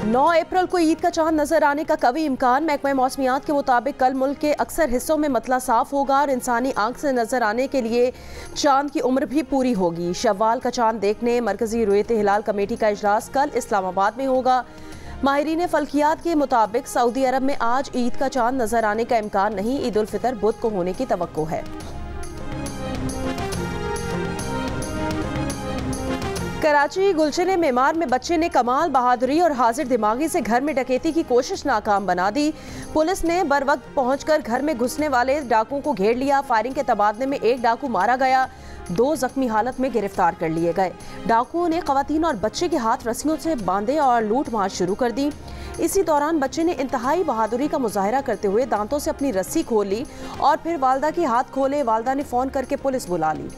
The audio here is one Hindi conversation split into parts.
9 अप्रैल को ईद का चांद नजर आने का कभी इम्कान। महकमा मौसमियात के मुताबिक कल मुल्क के अक्सर हिस्सों में मतला साफ होगा और इंसानी आंख से नजर आने के लिए चांद की उम्र भी पूरी होगी। शव्वाल का चांद देखने मरकजी रुयत हिलाल कमेटी का इजलास कल इस्लामाबाद में होगा। माहिरीन फल्कियात के मुताबिक सऊदी अरब में आज ईद का चांद नजर आने का इम्कान नहीं, ईद उल फितर बुध को होने की तवक्को है। कराची गुलशन मेमार में बच्चे ने कमाल बहादुरी और हाजिर दिमागी से घर में डकैती की कोशिश नाकाम बना दी। पुलिस ने बर वक्त पहुंचकर घर में घुसने वाले डाकुओं को घेर लिया। फायरिंग के तबादले में एक डाकू मारा गया, 2 जख्मी हालत में गिरफ्तार कर लिए गए। डाकुओं ने खवातीन और बच्चे के हाथ रस्सियों से बांधे और लूट मार शुरू कर दी। इसी दौरान बच्चे ने इंतहाई बहादुरी का मुजाहरा करते हुए दांतों से अपनी रस्सी खोल ली और फिर वालदा के हाथ खोले। वालदा ने फोन करके पुलिस बुला ली।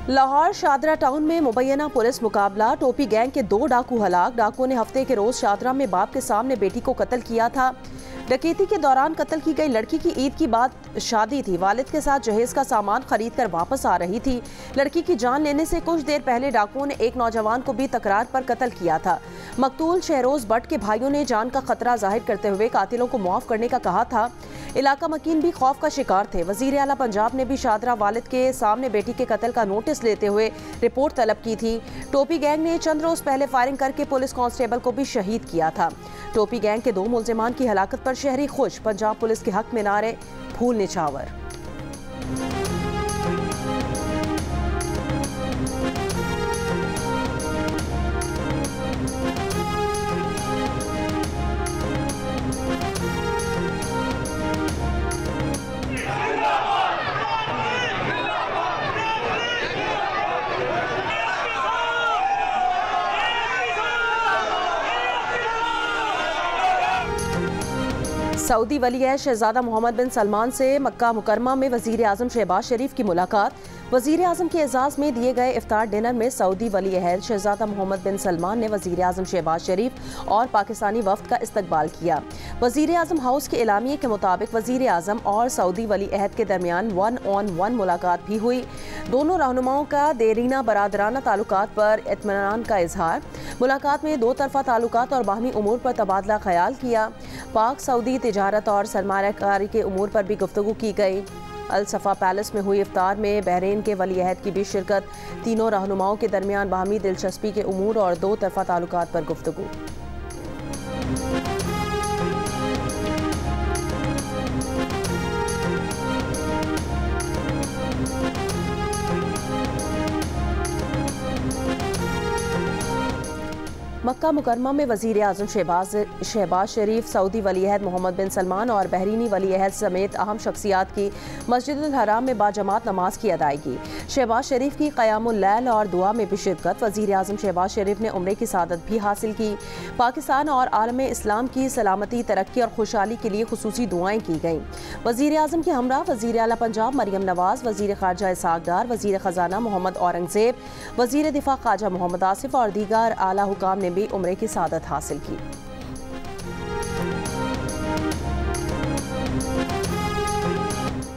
लाहौर शादरा टाउन में मुबैना पुलिस मुकाबला। टोपी गैंग के 2 डाकू हलाक। डाकुओं ने हफ्ते के रोज शादरा में बाप के सामने बेटी को कत्ल किया था। डकैती के दौरान कत्ल की गई लड़की की ईद की बाद शादी थी। वालिद के साथ जहेज का सामान खरीद कर वापस आ रही थी। लड़की की जान लेने से कुछ देर पहले डाकुओं ने एक नौजवान को भी तकरार पर कत्ल किया था। मकतूल शहरोज भट्ट के भाइयों ने जान का खतरा जाहिर करते हुए कातिलों को मुआफ करने का कहा था। इलाका मकीन भी खौफ का शिकार थे। वजीर आला पंजाब ने भी शादरा वालिद के सामने बेटी के कत्ल का नोटिस लेते हुए रिपोर्ट तलब की थी। टोपी गैंग ने चंद रोज पहले फायरिंग करके पुलिस कांस्टेबल को भी शहीद किया था। टोपी गैंग के 2 मुल्जिमान की हलाकत पर शहरी खुश। पंजाब पुलिस के हक में नारे, फूल निछावर। सऊदी वली-ए-अहद शहजादा मोहम्मद बिन सलमान से मक्का मुकरमा में वजीर आजम शहबाज शरीफ की मुलाकात। वजीर आजम के एजाज में दिए गए इफ्तार डिनर में सऊदी वली-ए-अहद शहजादा मोहम्मद बिन सलमान ने वजीर आजम शहबाज शरीफ और पाकिस्तानी वफ्द का इस्तकबाल किया। वजीर आजम हाउस के एलामिये के मुताबिक वजीर आजम और सऊदी वली-ए-अहद के दरमियान 1-on-1 मुलाकात भी हुई। दोनों रहनुमाओं का देरीना बरादराना ताल्लुकात पर इत्मीनान का इजहार। मुलाकात में 2 तरफा ताल्लुकात और बाहमी उमूर पर तबादला ख्याल किया। पाक सऊदी तिजारत और सरमायाकारी के उमूर पर भी गुफ्तगू की गई। अल सफ़ा पैलेस में हुई इफ्तार में बहरीन के वली-अहद की भी शिरकत। तीनों रहनुमाओं के दरमियान बाहमी दिलचस्पी के उमूर और 2 तरफा ताल्लुकात पर गुफ्तगू। मक्का मुकरमा में वजीर आजम शहबाज शरीफ, सऊदी वली-अहद मोहम्मद बिन सलमान और बहरीनी वली-अहद समेत अहम शख्सियात की मस्जिदुल हराम में बाजमात नमाज की अदायगी। शहबाज शरीफ की क़यामुल लैल और दुआ में भी शिरकत। वजीर आजम शहबाज शरीफ ने उम्रे की सादत भी हासिल की। पाकिस्तान और आलम इस्लाम की सलामती, तरक्की और खुशहाली के लिए खुसूसी दुआएं की गईं। वजीर आजम के हमरा वजीर आला पंजाब मरियम नवाज, वजीर खारजा इसहाक डार, वजीर खजाना मोहम्मद औरंगजेब, वजीर दिफा ख्वाजा मोहम्मद आसिफ और दीगर आला हुकाम ने भी उम्रे की सादत हासिल की।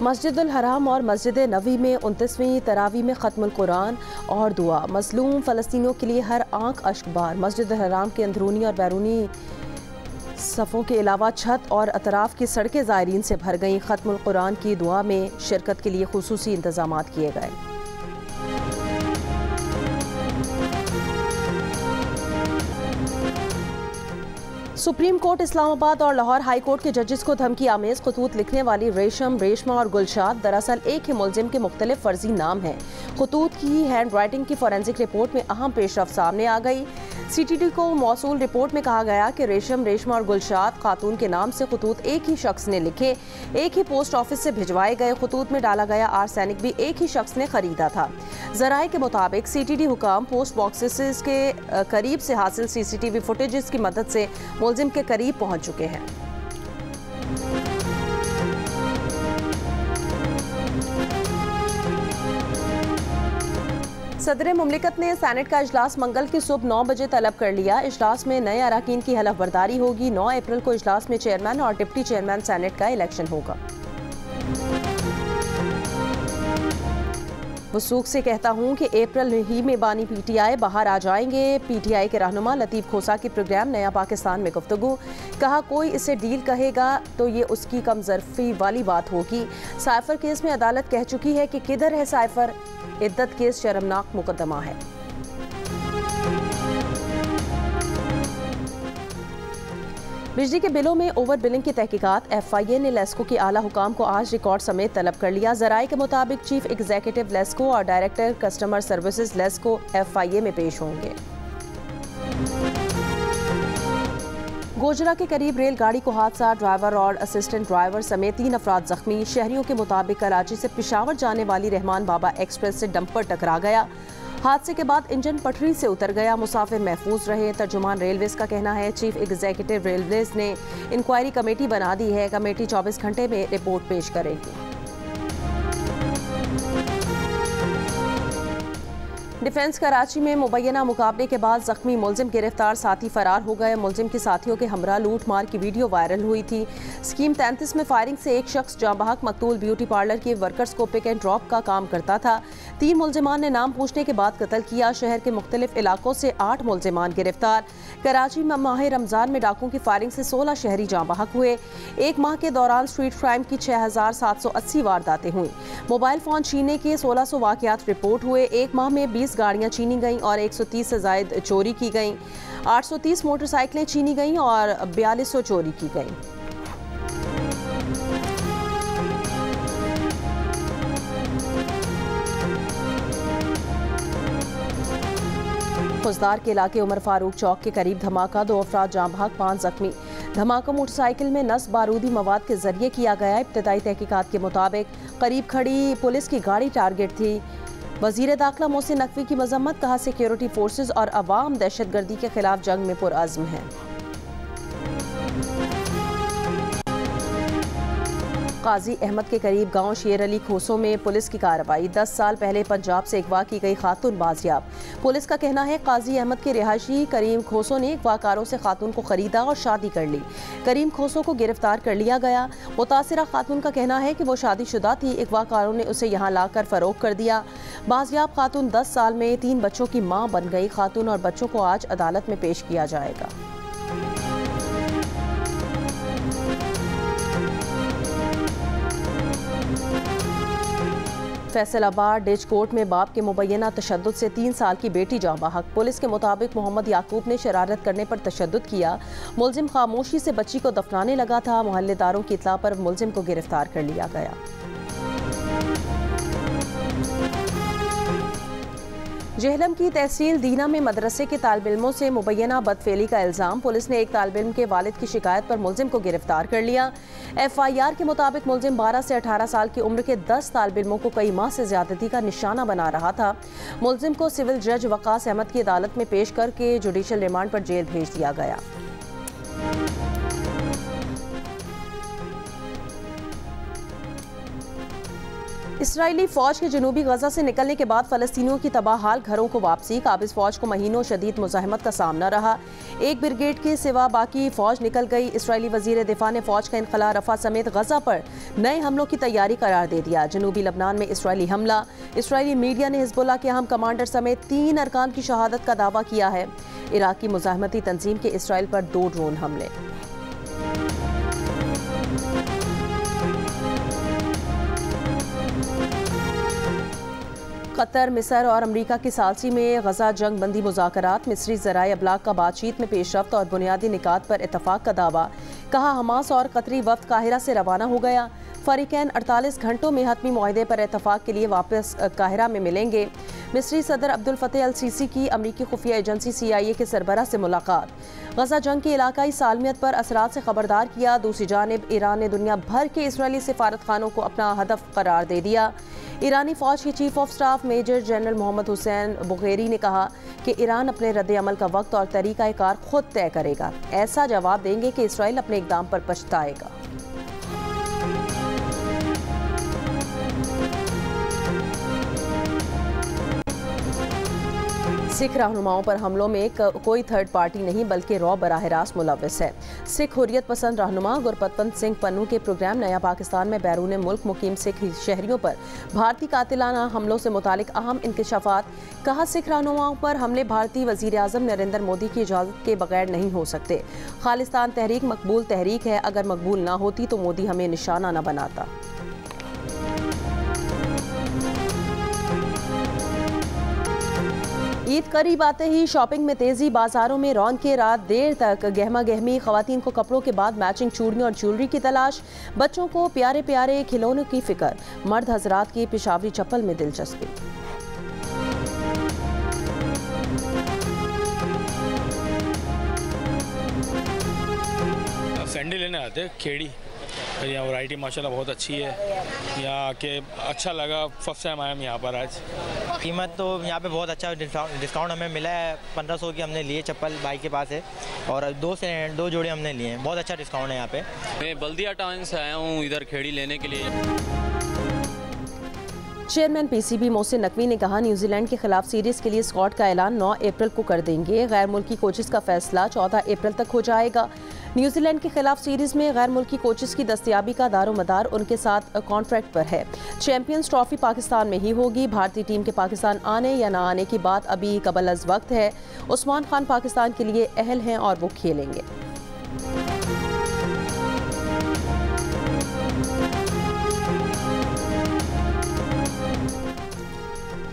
मस्जिदुल हराम और मस्जिद नबी में 29वीं तरावी में खत्मुल कुरान और दुआ। मजलूम फ़लस्तीनियों के लिए हर आंख अश्कबार। मस्जिदुल हराम के अंदरूनी और बैरूनी सफ़ों के अलावा छत और अतराफ की सड़कें ज़ायरीन से भर गईं। खत्मुल कुरान की दुआ में शिरकत के लिए खुसूसी इंतज़ामात किए गए। सुप्रीम कोर्ट इस्लामाबाद और लाहौर हाई कोर्ट के जजेस को धमकी आमेज खतूत लिखने वाली रेशम, रेशमा और गुलशाद दरअसल एक ही मुलजिम के मुख्तलिफ फर्जी नाम हैं। खतूत की हैंड राइटिंग की फॉरेंसिक रिपोर्ट में अहम पेशरफ सामने आ गई। CTD को मौसूल रिपोर्ट में कहा गया कि रेशम, रेशमा और गुलशाद खातून के नाम से खतूत एक ही शख्स ने लिखे, एक ही पोस्ट ऑफिस से भिजवाए गए। खतूत में डाला गया आर्सेनिक भी एक ही शख्स ने खरीदा था। ज़राए के मुताबिक CTD हुकाम पोस्ट बॉक्सेस के करीब से हासिल CCTV फुटेजेस की मदद से मुलजिम के करीब पहुंच चुके हैं। सदर मुमलिकत ने सेनेट का इजलास मंगल की सुबह 9 बजे तलब कर लिया। इजलास में नए अरकान की हलफ बर्दारी होगी। 9 अप्रैल को इजलास में चेयरमैन और डिप्टी चेयरमैन सेनेट का इलेक्शन होगा। वसूख से कहता हूं कि अप्रैल ही में बानी पीटीआई बाहर आ जाएंगे। पीटीआई के रहनुमा लतीफ़ खोसा की प्रोग्राम नया पाकिस्तान में गुफ्तगू। कहा कोई इसे डील कहेगा तो ये उसकी कमजरफी वाली बात होगी। साइफर केस में अदालत कह चुकी है कि किधर है साइफर। इद्दत केस शर्मनाक मुकदमा है। बिजली के बिलों में ओवर बिलिंग की तहकीकात। FIA ने लेस्को के आला हुकाम को आज रिकॉर्ड समेत तलब कर लिया। जराये के मुताबिक चीफ एग्जीक्यूटिव लेस्को और director customer services LESCO FIA में पेश होंगे। गोजरा के करीब रेलगाड़ी को हादसा। ड्राइवर और असिस्टेंट ड्राइवर समेत 3 अफराद जख्मी। शहरियों के मुताबिक कराची से पेशावर जाने वाली रहमान बाबा एक्सप्रेस से डंपर टकरा गया। हादसे के बाद इंजन पटरी से उतर गया। मुसाफिर महफूज रहे। तर्जुमान रेलवेज का कहना है चीफ एग्जीक्यूटिव रेलवेज ने इंक्वायरी कमेटी बना दी है। कमेटी 24 घंटे में रिपोर्ट पेश करेगी। डिफेंस कराची में मुबैना मुकाबले के बाद जख्मी मुलजिम गिरफ्तार, साथी फरार हो गए। मुलजिम के साथियों के हमरा लूट मार की वीडियो वायरल हुई थी। स्कीम 33 में फायरिंग से एक शख्स जाँ बहक। मकतूल ब्यूटी पार्लर के वर्कर्स को पिक एंड ड्रॉप का काम करता था। 3 मुलजिमान ने नाम पूछने के बाद कत्ल किया। शहर के मुख्तलिफ इलाकों से 8 मुलजिमान गिरफ्तार। कराची में माह रमजान में डाकुओं की फायरिंग से 16 शहरी जाँ बहक हुए। एक माह के दौरान स्ट्रीट क्राइम की 6780 वारदातें हुई। मोबाइल फोन छीनने के 1600 वाकयात रिपोर्ट हुए। एक माह में 20 गाड़ियां छीनी गईं और 130 से जायद चोरी की गईं। 830 मोटरसाइकिलें छीनी गईं और 4200 चोरी की गईं। खुजदार के इलाके उमर फारूक चौक के करीब धमाका। 2 अफराद जाँ बहक, 5 जख्मी। धमाका मोटरसाइकिल में नस्ब बारूदी मवाद के जरिए किया गया। इब्तदाई तहकीकात के मुताबिक करीब खड़ी पुलिस की गाड़ी टारगेट थी। वजीर दाखिला मोहसिन नकवी की मजम्मत। कहा सिक्योरिटी फोर्सेज और अवाम दहशतगर्दी के खिलाफ जंग में पुरअज़्म हैं। काजी अहमद के करीब गांव शेर अली खोसों में पुलिस की कार्रवाई। 10 साल पहले पंजाब से अगवा की गई खातून बाजियाब। पुलिस का कहना है काजी अहमद के रिहायशी करीम खोसों ने अगवाकारों से खातून को खरीदा और शादी कर ली। करीम खोसों को गिरफ्तार कर लिया गया। मुतासिरा खातून का कहना है कि वो शादीशुदा थी। अगवाकारों ने उसे यहाँ लाकर फरोख्त कर दिया। बाजियाब खातून 10 साल में 3 बच्चों की माँ बन गई। खातून और बच्चों को आज अदालत में पेश किया जाएगा। फैसलाबाद डिच कोर्ट में बाप के मुबैना तशद्दुद से 3 साल की बेटी जाँ बहक। पुलिस के मुताबिक मोहम्मद याकूब ने शरारत करने पर तशद्दुद किया। मुलजिम खामोशी से बच्ची को दफनाने लगा था। मोहल्लेदारों की इत्तला पर मुलजिम को गिरफ्तार कर लिया गया। जेहलम की तहसील दीना में मदरसे के तालिब-इल्मों से मुबैना बदफेली का इल्ज़ाम। पुलिस ने एक तालिब-इल्म के वालिद की शिकायत पर मुलजिम को गिरफ्तार कर लिया। FIR के मुताबिक मुलजिम 12 से 18 साल की उम्र के 10 तालिब-इल्मों को कई माह से ज्यादती का निशाना बना रहा था। मुलजिम को सिविल जज वकास अहमद की अदालत में पेश करके जुडिशल रिमांड पर जेल भेज दिया गया। इसराइली फौज के जनूबी गजा से निकलने के बाद फलस्तीनियों की तबाह हाल घरों को वापसी। काबिज फौज को महीनों शदीद मुज़ाहमत का सामना रहा। एक ब्रिगेड के सिवा बाकी फौज निकल गई। इसराइली वजीर दिफा ने फौज का इनखला रफा समेत गजा पर नए हमलों की तैयारी करार दे दिया। जनूबी लबनान में इसराइली हमला। इसराइली मीडिया ने हिजबुल्लाह के अहम कमांडर समेत 3 अरकान की शहादत का दावा किया है। इराकी मुज़ाहमती तंजीम के इसराइल पर 2 ड्रोन हमले। कतर, मिस्र और अमरीका की सालसी में गजा जंग बंदी मुज़ाकरात। मिस्री ज़राए अबलाग का बातचीत में पेशरफ्त और बुनियादी निकात पर इत्तफाक का दावा। कहा हमास और कतरी वफ्द काहिरा से रवाना हो गया। फरीकैन 48 घंटों में हतमी मुआहदे पर इत्तफाक के लिए वापस काहिरा में मिलेंगे। मिस्री सदर अब्दुल फतेह अल सीसी की अमरीकी खुफिया एजेंसी CIA के सरबराह से मुलाकात। गजा जंग की इलाकाई सालमियत पर असरात से खबरदार किया। दूसरी जानिब ईरान ने दुनिया भर के इसराइली सिफारत खानों को अपना हदफ करार दे दिया। ईरानी फौज के chief of staff major general Mohammad Hossein Bagheri ने कहा कि ईरान अपने रद्द अमल का वक्त और तरीका कार खुद तय करेगा। ऐसा जवाब देंगे कि इसराइल अपने इक़दाम पर पछताएगा। सिख रहनुमाओं पर हमलों में कोई थर्ड पार्टी नहीं बल्कि रॉ बराह रास्त मुलव्वस है। सिख हुर्रियत पसंद रहनुमा गुरपतवंत सिंह पन्नू के प्रोग्राम नया पाकिस्तान में बैरून मुल्क मुकीम सिख शहरियों पर भारतीय कातिलाना हमलों से मुतालिक अहम इंकशाफात। कहा, सिख रहनुमाओं पर हमले भारतीय वज़ीर आज़म नरेंद्र मोदी की इजाज़त के बगैर नहीं हो सकते। खालिस्तान तहरीक मकबूल तहरीक है, अगर मकबूल ना होती तो मोदी हमें निशाना न बनाता। ईद करीब आते ही शॉपिंग में तेजी, बाजारों में रौनकें, रात देर तक गहमा गहमी। खवातीन को कपड़ों के बाद मैचिंग चूड़ियों और ज्वेलरी की तलाश, बच्चों को प्यारे प्यारे खिलौनों की फिक्र, मर्द हजरात की पेशावरी चप्पल में दिलचस्पी। सैंडल लेने आते खेड़ी, यहाँ वैरायटी माशाल्लाह बहुत अच्छी है। यहाँ के अच्छा लगा, फर्स्ट टाइम आया हम यहाँ पर आज। कीमत तो यहाँ पे बहुत अच्छा डिस्काउंट हमें मिला है। 1500 की हमने लिए चप्पल, भाई के पास है, और दो जोड़े हमने लिए हैं। बहुत अच्छा डिस्काउंट है यहाँ पे। मैं बल्दिया टाउन से आया हूँ इधर खेड़ी लेने के लिए। चेयरमैन पीसीबी मोहसिन नकवी ने कहा, न्यूजीलैंड के खिलाफ सीरीज के लिए स्क्वाड का ऐलान 9 अप्रैल को कर देंगे। गैर मुल्की कोचेस का फैसला 14 अप्रैल तक हो जाएगा। न्यूजीलैंड के खिलाफ सीरीज में गैर मुल्की कोचेस की दस्तयाबी का दारोमदार उनके साथ कॉन्ट्रैक्ट पर है। चैंपियंस ट्रॉफी पाकिस्तान में ही होगी। भारतीय टीम के पाकिस्तान आने या ना आने की बात अभी कबल अज़ वक्त है। उस्मान खान पाकिस्तान के लिए अहल हैं और वो खेलेंगे।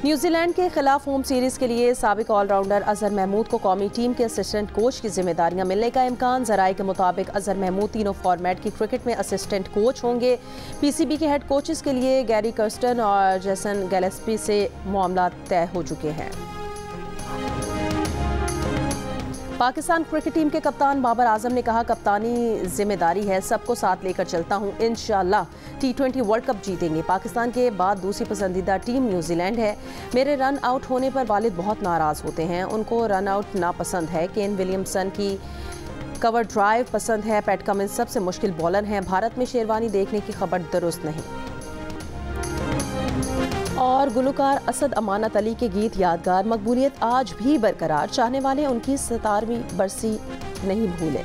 न्यूजीलैंड के खिलाफ होम सीरीज के लिए साबिक ऑलराउंडर अजहर महमूद को कौमी टीम के असिस्टेंट कोच की जिम्मेदारियां मिलने का इम्कान। जराये के मुताबिक अजहर महमूद तीनों फॉर्मेट की क्रिकेट में असिस्टेंट कोच होंगे। पीसीबी के हेड कोचेस के लिए गैरी कर्स्टन और जेसन गैलेस्पी से मामला तय हो चुके हैं। पाकिस्तान क्रिकेट टीम के कप्तान बाबर आजम ने कहा, कप्तानी जिम्मेदारी है, सबको साथ लेकर चलता हूं। इंशाल्लाह T20 वर्ल्ड कप जीतेंगे। पाकिस्तान के बाद दूसरी पसंदीदा टीम न्यूजीलैंड है। मेरे रन आउट होने पर वालिद बहुत नाराज होते हैं, उनको रन आउट नापसंद है। केन विलियमसन की कवर ड्राइव पसंद है। पैट कमिंस सबसे मुश्किल बॉलर हैं। भारत में शेरवानी देखने की खबर दुरुस्त नहीं। और गुलकार असद अमानत अली के गीत यादगार, मकबूलियत आज भी बरकरार, चाहने वाले उनकी 17वीं बरसी नहीं भूले।